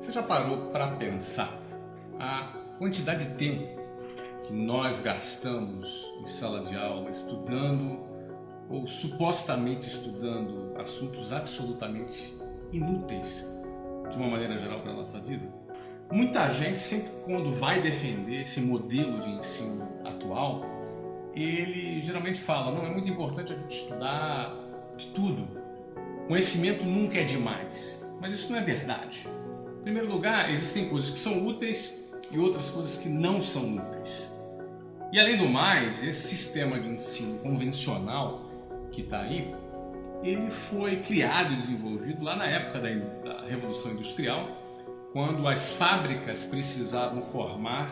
Você já parou para pensar a quantidade de tempo que nós gastamos em sala de aula estudando ou supostamente estudando assuntos absolutamente inúteis de uma maneira geral para a nossa vida? Muita gente, sempre quando vai defender esse modelo de ensino atual, ele geralmente fala: não, é muito importante a gente estudar de tudo, conhecimento nunca é demais. Mas isso não é verdade. Em primeiro lugar, existem coisas que são úteis e outras coisas que não são úteis. E além do mais, esse sistema de ensino convencional que está aí, ele foi criado e desenvolvido lá na época da Revolução Industrial, quando as fábricas precisavam formar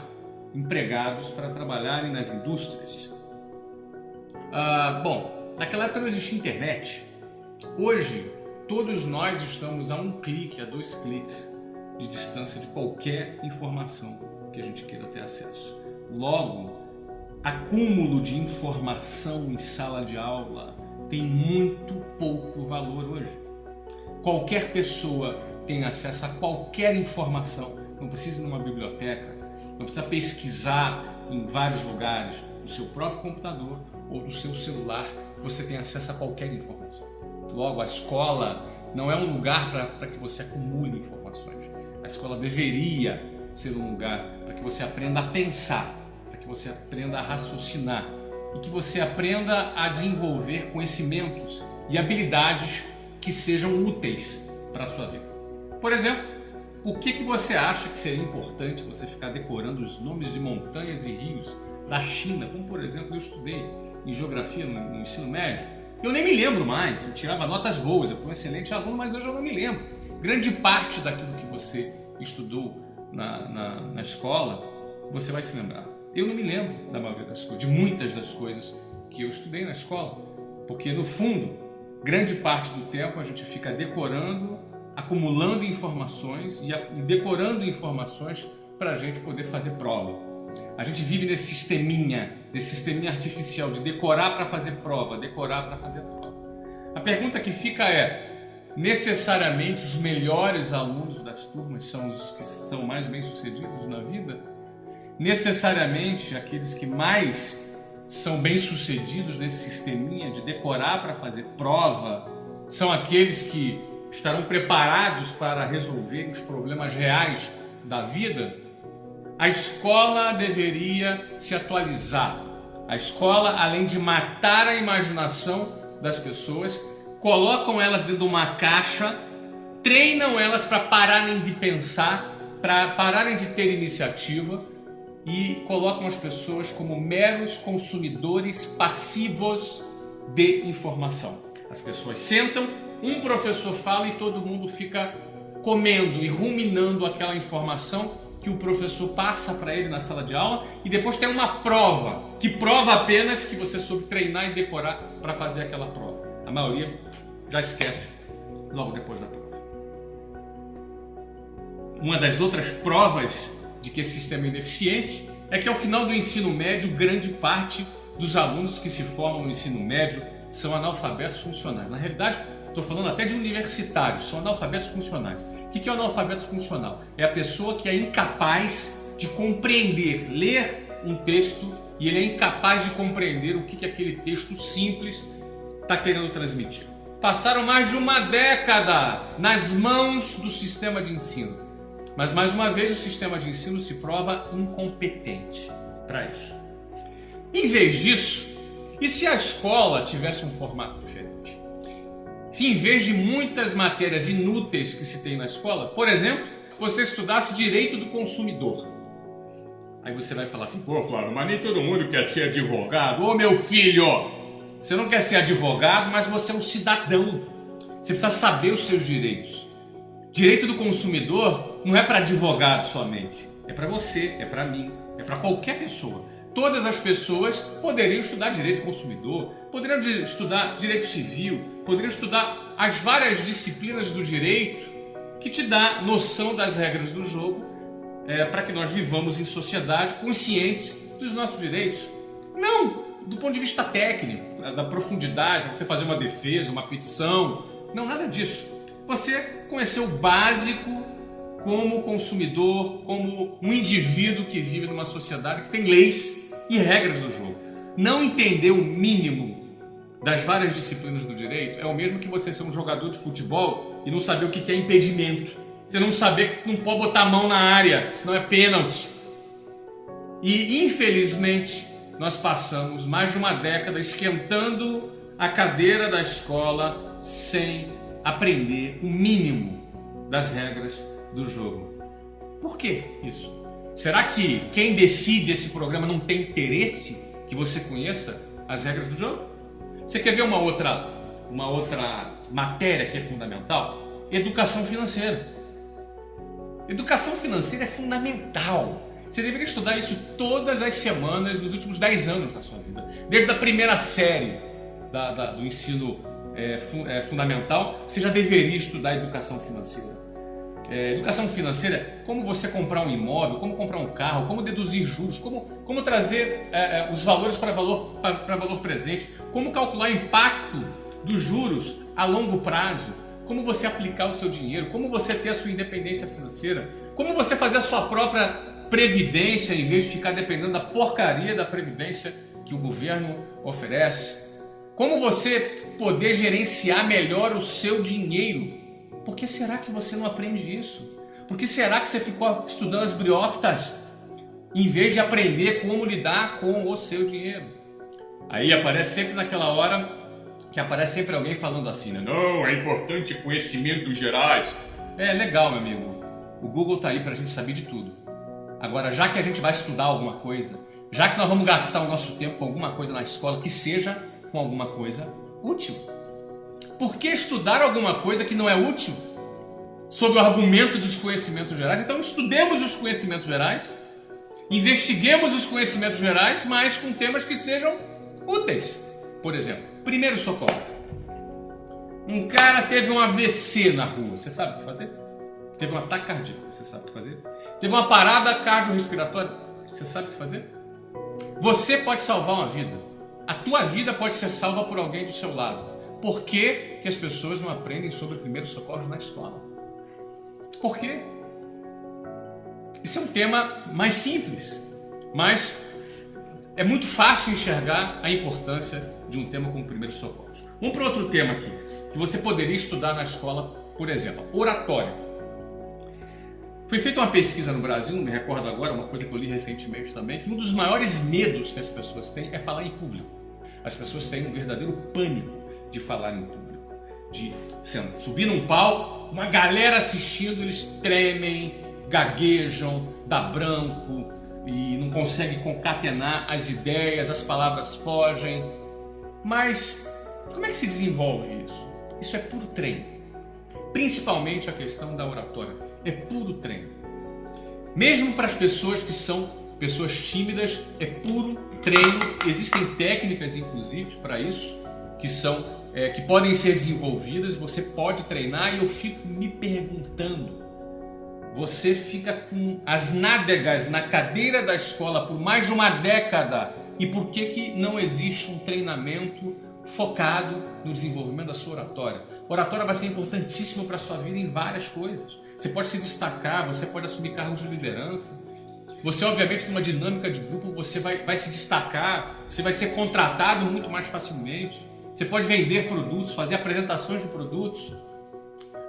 empregados para trabalharem nas indústrias. Bom, naquela época não existia internet. Hoje, todos nós estamos a um clique, a 2 cliques de distância de qualquer informação que a gente queira ter acesso. Logo, acúmulo de informação em sala de aula tem muito pouco valor hoje. Qualquer pessoa tem acesso a qualquer informação, não precisa ir numa biblioteca, não precisa pesquisar em vários lugares, no seu próprio computador ou no seu celular, você tem acesso a qualquer informação. Logo, a escola não é um lugar para que você acumule informações. A escola deveria ser um lugar para que você aprenda a pensar, para que você aprenda a raciocinar e que você aprenda a desenvolver conhecimentos e habilidades que sejam úteis para a sua vida. Por exemplo, por que você acha que seria importante você ficar decorando os nomes de montanhas e rios da China, como por exemplo eu estudei em geografia no ensino médio? Eu nem me lembro mais, eu tirava notas boas, eu fui um excelente aluno, mas hoje eu não me lembro. Grande parte daquilo que você estudou na escola, você vai se lembrar. Eu não me lembro da maioria das coisas, de muitas das coisas que eu estudei na escola, porque no fundo, grande parte do tempo a gente fica decorando, acumulando informações e decorando informações para a gente poder fazer prova. A gente vive nesse sisteminha artificial de decorar para fazer prova, decorar para fazer prova. A pergunta que fica é: necessariamente os melhores alunos das turmas são os que são mais bem-sucedidos na vida? Necessariamente aqueles que mais são bem-sucedidos nesse sisteminha de decorar para fazer prova são aqueles que estarão preparados para resolver os problemas reais da vida? A escola deveria se atualizar. A escola, além de matar a imaginação das pessoas, colocam elas dentro de uma caixa, treinam elas para pararem de pensar, para pararem de ter iniciativa e colocam as pessoas como meros consumidores passivos de informação. As pessoas sentam, um professor fala e todo mundo fica comendo e ruminando aquela informação que o professor passa para ele na sala de aula, e depois tem uma prova, que prova apenas que você soube treinar e decorar para fazer aquela prova. A maioria já esquece logo depois da prova. Uma das outras provas de que esse sistema é ineficiente é que ao final do ensino médio, grande parte dos alunos que se formam no ensino médio são analfabetos funcionais. Na realidade, estou falando até de universitários, são analfabetos funcionais. O que é o analfabeto funcional? É a pessoa que é incapaz de compreender, ler um texto, e ele é incapaz de compreender o que aquele texto simples está querendo transmitir. Passaram mais de uma década nas mãos do sistema de ensino, mas mais uma vez o sistema de ensino se prova incompetente para isso. Em vez disso, e se a escola tivesse um formato diferente? Se em vez de muitas matérias inúteis que se tem na escola, por exemplo, você estudasse direito do consumidor. Aí você vai falar assim: pô, Flávio, mas nem todo mundo quer ser advogado. Ô meu filho, você não quer ser advogado, mas você é um cidadão. Você precisa saber os seus direitos. Direito do consumidor não é para advogado somente. É para você, é para mim, é para qualquer pessoa. Todas as pessoas poderiam estudar direito do consumidor, poderiam estudar direito civil, poderiam estudar as várias disciplinas do direito que te dá noção das regras do jogo, para que nós vivamos em sociedade conscientes dos nossos direitos. Não do ponto de vista técnico, da profundidade, para você fazer uma defesa, uma petição. Não, nada disso. Você conhecer o básico como consumidor, como um indivíduo que vive numa sociedade que tem leis e regras do jogo. Não entender o mínimo das várias disciplinas do direito é o mesmo que você ser um jogador de futebol e não saber o que é impedimento. Você não saber que não pode botar a mão na área, senão é pênalti. E, infelizmente, nós passamos mais de uma década esquentando a cadeira da escola sem aprender o mínimo das regras do jogo. Por que isso? Será que quem decide esse programa não tem interesse que você conheça as regras do jogo? Você quer ver uma outra matéria que é fundamental? Educação financeira. Educação financeira é fundamental. Você deveria estudar isso todas as semanas nos últimos 10 anos da sua vida. Desde a primeira série do ensino fundamental, você já deveria estudar educação financeira. Educação financeira é como você comprar um imóvel, como comprar um carro, como deduzir juros, como trazer os valores para valor presente, como calcular o impacto dos juros a longo prazo, como você aplicar o seu dinheiro, como você ter a sua independência financeira, como você fazer a sua própria previdência em vez de ficar dependendo da porcaria da previdência que o governo oferece, como você poder gerenciar melhor o seu dinheiro. Por que será que você não aprende isso? Por que será que você ficou estudando as briófitas em vez de aprender como lidar com o seu dinheiro? Aí aparece sempre naquela hora que aparece sempre alguém falando assim, né? Não, é importante conhecimentos gerais. É legal, meu amigo. O Google tá aí pra gente saber de tudo. Agora, já que a gente vai estudar alguma coisa, já que nós vamos gastar o nosso tempo com alguma coisa na escola, que seja com alguma coisa útil. Por que estudar alguma coisa que não é útil sob o argumento dos conhecimentos gerais? Então estudemos os conhecimentos gerais, investiguemos os conhecimentos gerais, mas com temas que sejam úteis. Por exemplo, primeiro socorro. Um cara teve um AVC na rua, você sabe o que fazer? Teve um ataque cardíaco, você sabe o que fazer? Teve uma parada cardiorrespiratória, você sabe o que fazer? Você pode salvar uma vida. A tua vida pode ser salva por alguém do seu lado. Por que as pessoas não aprendem sobre primeiros socorros na escola? Por quê? Isso é um tema mais simples, mas é muito fácil enxergar a importância de um tema como primeiros socorros. Vamos para outro tema aqui, que você poderia estudar na escola, por exemplo, oratória. Foi feita uma pesquisa no Brasil, não me recordo agora, uma coisa que eu li recentemente também, que um dos maiores medos que as pessoas têm é falar em público. As pessoas têm um verdadeiro pânico de falar em público, de subir num palco, uma galera assistindo, eles tremem, gaguejam, dá branco e não conseguem concatenar as ideias, as palavras fogem. Mas como é que se desenvolve isso? Isso é puro treino. Principalmente a questão da oratória. É puro treino. Mesmo para as pessoas que são pessoas tímidas, é puro treino. Existem técnicas, inclusive, para isso, que podem ser desenvolvidas. Você pode treinar e eu fico me perguntando, você fica com as nádegas na cadeira da escola por mais de uma década e por que não existe um treinamento focado no desenvolvimento da sua oratória? Oratória vai ser importantíssimo para a sua vida em várias coisas. Você pode se destacar, você pode assumir cargos de liderança. Você, obviamente, numa dinâmica de grupo, você vai se destacar, você vai ser contratado muito mais facilmente. Você pode vender produtos, fazer apresentações de produtos.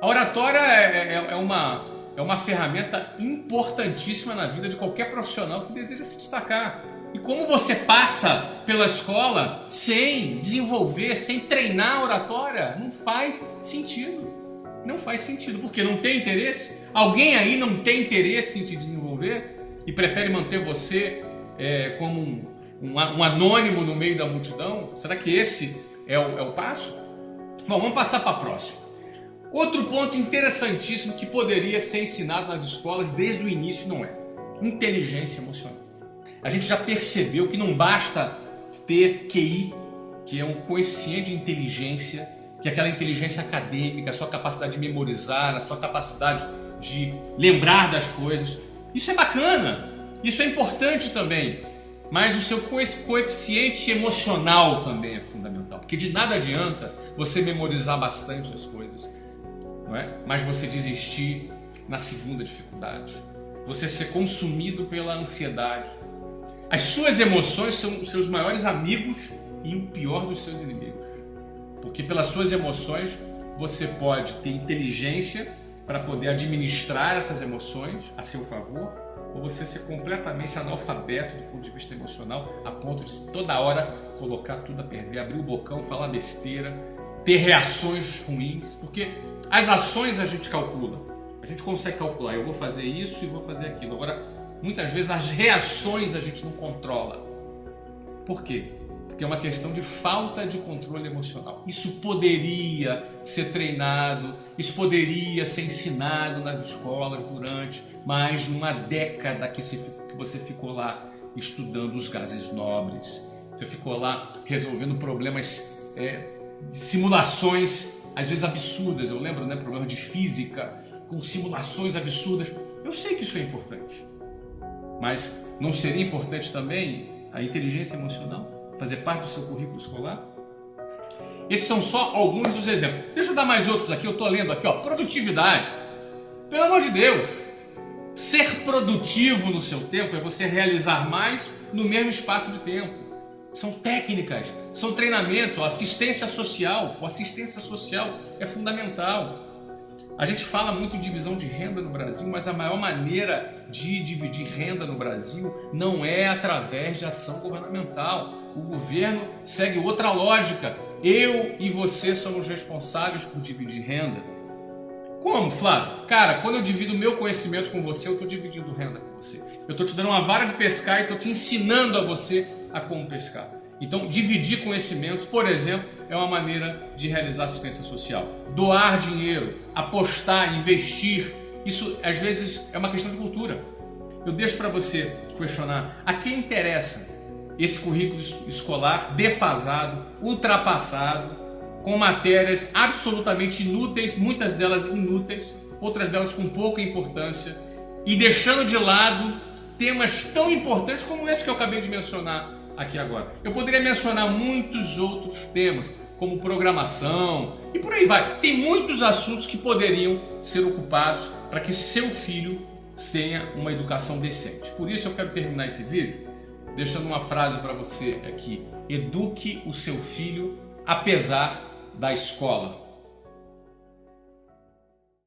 A oratória é uma ferramenta importantíssima na vida de qualquer profissional que deseja se destacar. E como você passa pela escola sem desenvolver, sem treinar a oratória, não faz sentido. Não faz sentido, porque não tem interesse. Alguém aí não tem interesse em te desenvolver e prefere manter você como um anônimo no meio da multidão? Será que esse é o passo? Bom, vamos passar para a próxima. Outro ponto interessantíssimo que poderia ser ensinado nas escolas desde o início não é inteligência emocional. A gente já percebeu que não basta ter QI, que é um coeficiente de inteligência, que é aquela inteligência acadêmica, a sua capacidade de memorizar, a sua capacidade de lembrar das coisas. Isso é bacana, isso é importante também, mas o seu coeficiente emocional também é fundamental, porque de nada adianta você memorizar bastante as coisas, não é? Mas você desistir na segunda dificuldade. Você ser consumido pela ansiedade. As suas emoções são os seus maiores amigos e o pior dos seus inimigos. Porque pelas suas emoções você pode ter inteligência para poder administrar essas emoções a seu favor, ou você ser completamente analfabeto do ponto de vista emocional, a ponto de toda hora colocar tudo a perder, abrir o bocão, falar besteira, ter reações ruins, porque as ações a gente calcula, a gente consegue calcular, eu vou fazer isso e vou fazer aquilo. Agora, muitas vezes as reações a gente não controla. Por quê? Porque é uma questão de falta de controle emocional. Isso poderia ser treinado, isso poderia ser ensinado nas escolas durante mais de uma década que você ficou lá estudando os gases nobres, você ficou lá resolvendo problemas de simulações, às vezes absurdas. Eu lembro, problemas de física com simulações absurdas. Eu sei que isso é importante, mas não seria importante também a inteligência emocional? Fazer parte do seu currículo escolar? Esses são só alguns dos exemplos. Deixa eu dar mais outros aqui, eu estou lendo aqui, produtividade. Pelo amor de Deus, ser produtivo no seu tempo é você realizar mais no mesmo espaço de tempo. São técnicas, são treinamentos, assistência social. A assistência social é fundamental. A gente fala muito em divisão de renda no Brasil, mas a maior maneira de dividir renda no Brasil não é através de ação governamental. O governo segue outra lógica. Eu e você somos responsáveis por dividir renda. Como, Flávio? Cara, quando eu divido o meu conhecimento com você, eu estou dividindo renda com você. Eu estou te dando uma vara de pescar e estou te ensinando a você a como pescar. Então, dividir conhecimentos, por exemplo, é uma maneira de realizar assistência social. Doar dinheiro, apostar, investir, isso às vezes é uma questão de cultura. Eu deixo para você questionar: a quem interessa esse currículo escolar defasado, ultrapassado, com matérias absolutamente inúteis, muitas delas inúteis, outras delas com pouca importância, e deixando de lado temas tão importantes como esse que eu acabei de mencionar aqui agora. Eu poderia mencionar muitos outros temas, como programação e por aí vai. Tem muitos assuntos que poderiam ser ocupados para que seu filho tenha uma educação decente. Por isso eu quero terminar esse vídeo deixando uma frase para você aqui: eduque o seu filho apesar da escola.